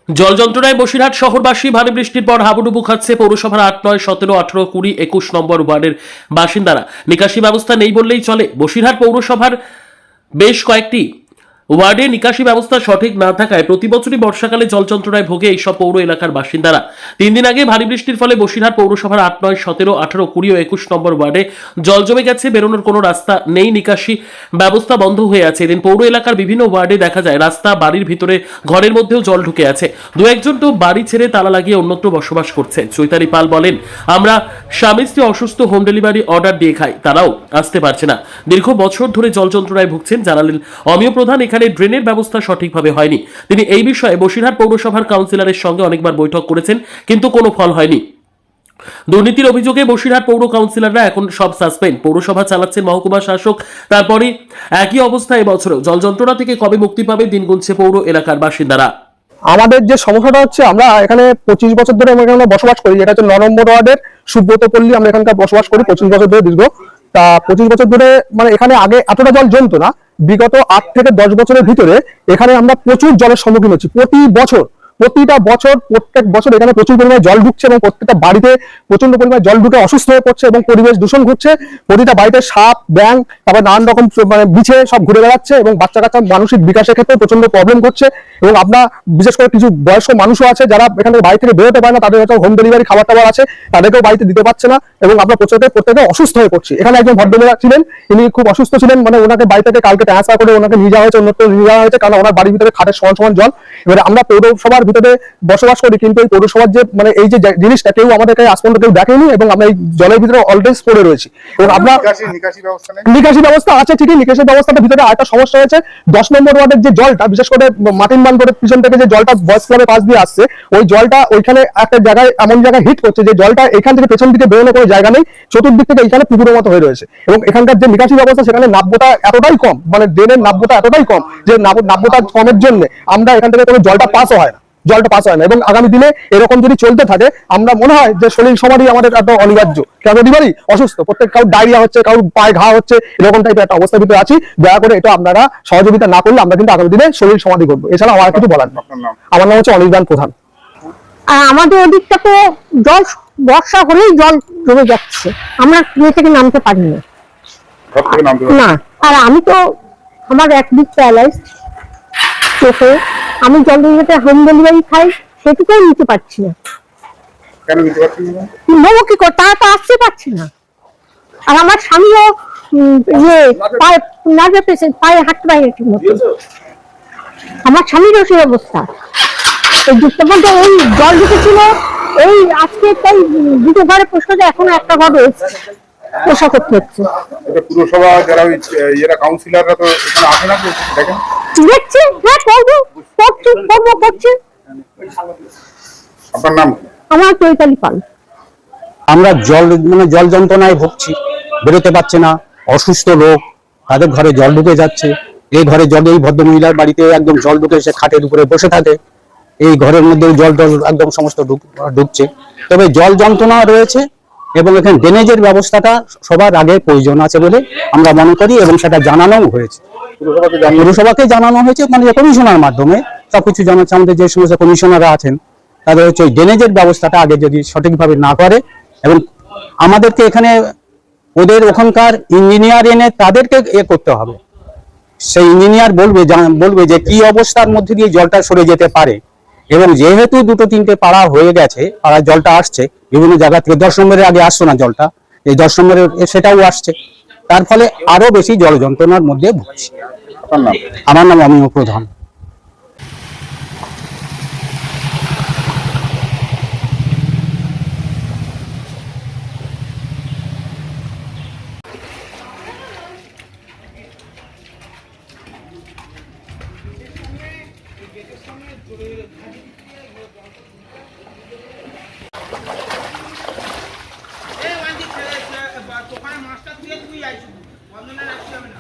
জল যন্ত্রণায় বসিরহাট শহরবাসী ভারী বৃষ্টির পর হাবুডুবু খাচ্ছে পৌরসভার 8, 9, 17, 18, 20, 21 নম্বর ওয়ার্ডের বাসিন্দারা। নিকাশি ব্যবস্থা নেই বললেই চলে। বসিরহাট পৌরসভার বেশ কয়েকটি ওয়ার্ডে নিকাশি ব্যবস্থা সঠিক না থাকায় প্রতি বছরই বর্ষাকালে জল যন্ত্রণায় ভোগে এইসব পৌর এলাকার বাসিন্দারা। 3 দিন আগে ভারী বৃষ্টির ফলে বসিরহাট পৌরসভার 8, 9, 17, 18, 20 ও 21 নম্বর ওয়ার্ডে জল জমে গেছে। বেরোনোর কোনো রাস্তা নেই, নিকাশি ব্যবস্থা বন্ধ হয়ে আছে। এদিন পৌর এলাকার বিভিন্ন ওয়ার্ডে দেখা যায় রাস্তা, বাড়ির ভিতরে, ঘরের মধ্যেও জল ঢুকে আছে। দু একজন তো বাড়ি ছেড়ে তালা লাগিয়ে অন্যত্র বসবাস করছে। চৈতালি পাল বলেন, আমরা স্বামী স্ত্রী অসুস্থ, হোম ডেলিভারি অর্ডার দিয়ে খাই, তারাও আসতে পারছে না। দীর্ঘ বছর ধরে জল যন্ত্রণায় ভুগছেন। জানালেন অমিয় প্রধান, এখানে ড্রেনের ব্যবস্থা সঠিকভাবে হয়নি। তিনি এই বিষয়ে বসিরহাট পৌরসভার কাউন্সিলরের সঙ্গে অনেকবার বৈঠক করেছেন, কিন্তু কোনো ফল হয়নি। দুর্নীতির অভিযোগে বসিরহাট পৌর কাউন্সিলররা এখন সব সাসপেন্ড। পৌরসভা চালাচ্ছেন মহকুমা শাসক। তারপরে একই অবস্থা এবছরেও। জল যন্ত্রণা থেকে কবে মুক্তি পাবে দিন গুনছে পৌর এলাকার বাসিন্দারা। আমাদের যে সমস্যাটা হচ্ছে, আমরা এখানে 25 বছর ধরে আমরা এখানে বসবাস করি। এটা হচ্ছে 9 নম্বর ওয়ার্ডের সুব্রত পল্লী। আমরা এখানকার বসবাস করি 25 বছর ধরে দীর্ঘ। তা 25 বছর ধরে মানে এখানে আগে এতটা জল জমতো না। বিগত 8 থেকে 10 বছরের ভিতরে এখানে আমরা প্রচুর জলের সম্মুখীন হচ্ছি। প্রতিটা বছর প্রত্যেক বছর এখানে প্রচুর পরিমাণে জল ঢুকছে এবং প্রত্যেকটা বাড়িতে প্রচন্ড পরিমাণে জল ঢুকে অসুস্থ হয়ে পড়ছে এবং পরিবেশ দূষণ ঘটছে। প্রতিটা বাড়িতে সাপ, ব্যাঙ, তারপর নানান রকম মানে বিছে সব ঘুরে বেড়াচ্ছে এবং বাচ্চা কাচ্চা মানসিক বিকাশের ক্ষেত্রে প্রচন্ড প্রবলেম করছে। এবং আপনার বিশেষ করে কিছু বয়স্ক মানুষও আছে যারা এখানে বাড়ি থেকে বেরোতে পারে না, তাদের হয়তো হোম ডেলিভারি খাবার টাবার আছে, তাদেরকেও বাড়িতে দিতে পারছে না এবং আমরা প্রত্যেকে অসুস্থ হয়ে পড়ছি। এখানে একজন ভদ্রমহিলা ছিলেন, তিনি খুব অসুস্থ ছিলেন, মানে ওনাকে বাড়ি থেকে কালকে ট্রান্সফার করে ওনাকে নিয়ে যাওয়া হয়েছে, অন্যত্র নিয়ে যাওয়া হয়েছে, কারণ ওনার বাড়ির ভিতরে খাটের সমান জল। এবারে আমরা পৌরসভার ভিতরে বসবাস করি, কিন্তু এই পৌরসভার যে মানে এই যে জিনিসটা কেউ আমাদেরকে আজ পর্যন্ত কেউ দেখেনি এবং আমরা এই জলের ভিতরে অলরেডি পড়ে রয়েছি। এবং আমরা নিকাশি ব্যবস্থা আছে ঠিকই, নিকাশি ব্যবস্থাটার ভিতরে আরেকটা সমস্যা হয়েছে। 10 নম্বর ওয়ার্ডের যে জলটা, বিশেষ করে মাটিন বান্ধবের পিছন থেকে যে জলটা বয়েজ ক্লাবের পাশ দিয়ে আসছে, ওই জলটা ওইখানে একটা জায়গায় এমন জায়গায় হিট করছে যে জলটা এখান থেকে পেছন দিকে বেরোনোর কোনো জায়গা নেই, চতুর্দিক থেকে এখানে পুকুরের মতো হয়ে রয়েছে। এবং এখানকার যে নিকাশি ব্যবস্থা, সেখানে নাব্যতা এতটাই কম, মানে ড্রেনের নাব্যতা এতটাই কম যে নাব্যতা কমের জন্য আমরা এখান থেকে কোনো জলটা পাস হয় না। এবং আগামী দিনে এরকম যদি চলতে থাকে, আমরা মনে হয় যে শরীর সমারই আমাদের একটা অনিবার্য। কেন দিবারই অসুস্থ, প্রত্যেক কারোর ডায়রিয়া হচ্ছে, কারোর পায়ে ঘা হচ্ছে, এরকম টাইপের একটা অবস্থার ভিতরে আছি। দয়া করে এটা আপনারা সহযোগিতা না করলে আমরা কিন্তু আগামী দিনে শরীর সমাধি করবো। এছাড়া আমার কিছু বলার না। আমার নাম হচ্ছে অনির্বাণ প্রধান। আমাদের ওদিকটা তো জল বর্ষা হলেই জল জমে যাচ্ছে, আমরা কিনে থেকে নামতে পারি না। আর আমি তো আমার একদিক প্যারালাইজ চোখে, আমি জল হোম ডেলিভারি খাই, সেটুকুও নিতে পারছি না। নেবো কি করে, তারা তো আসতে পারছে না। আর আমার স্বামীও নার্ভের পেশেন্ট, পায়ে হাঁটতে পারে ঠিক মতো। আমার স্বামীরও সেই অবস্থা। ওই জল ঢুকেছিল, এই আজকে তাই দুটো ঘরে পোষা যায়, এখনো একটা ঘর রয়েছে, পোষা করতে হচ্ছে। পুরসভা যারা কাউন্সিলররা তো এখানে আসে না, দেখেন দেখছি, হ্যাঁ করছে। আপনার নাম? আমার চৈতালি পাল। আমরা জল যন্ত্রণায় ভুগছি, বেরোতে পারছে না। অসুস্থ লোক, তাদের ঘরে জল ঢুকে যাচ্ছে। এই ঘরে এই ভদ্রমহিলার বাড়িতে একদম জল ঢুকে, সে খাটের উপরে বসে থাকে। এই ঘরের মধ্যে জল একদম সমস্ত ঢুকছে। তবে জল যন্ত্রণা রয়েছে এবং এখানে ড্রেনেজের ব্যবস্থাটা সবার আগে প্রয়োজন আছে বলে আমরা মনে করি এবং সেটা জানানোও হয়েছে। পুরসভাকে জানানো হয়েছে, মানে কমিশনার মাধ্যমে সবকিছু জানাচ্ছে। আমাদের যে সমস্ত কমিশনাররা আছেন, তাদের হচ্ছে ওই ড্রেনেজের ব্যবস্থাটা আগে যদি সঠিকভাবে না করে, এবং আমাদেরকে এখানে ওদের ওখানকার ইঞ্জিনিয়ার এনে তাদেরকে করতে হবে। সেই ইঞ্জিনিয়ার বলবে যে কি অবস্থার মধ্যে দিয়ে জলটা সরে যেতে পারে। এবং যেহেতু 2-3টে পাড়া হয়ে গেছে, পাড়ায় জলটা আসছে বিভিন্ন জায়গা থেকে, 10 নম্বরের আগে আসতো না জলটা, এই 10 নম্বরের সেটাও আসছে। তার ফলে আরো বেশি জল যন্ত্রণার মধ্যে ভুগছি। আমার নাম অমিয় প্রধান। দোকানে মাছটা দিয়ে তুই আইসি বন্ধনে রাখছি আমি না।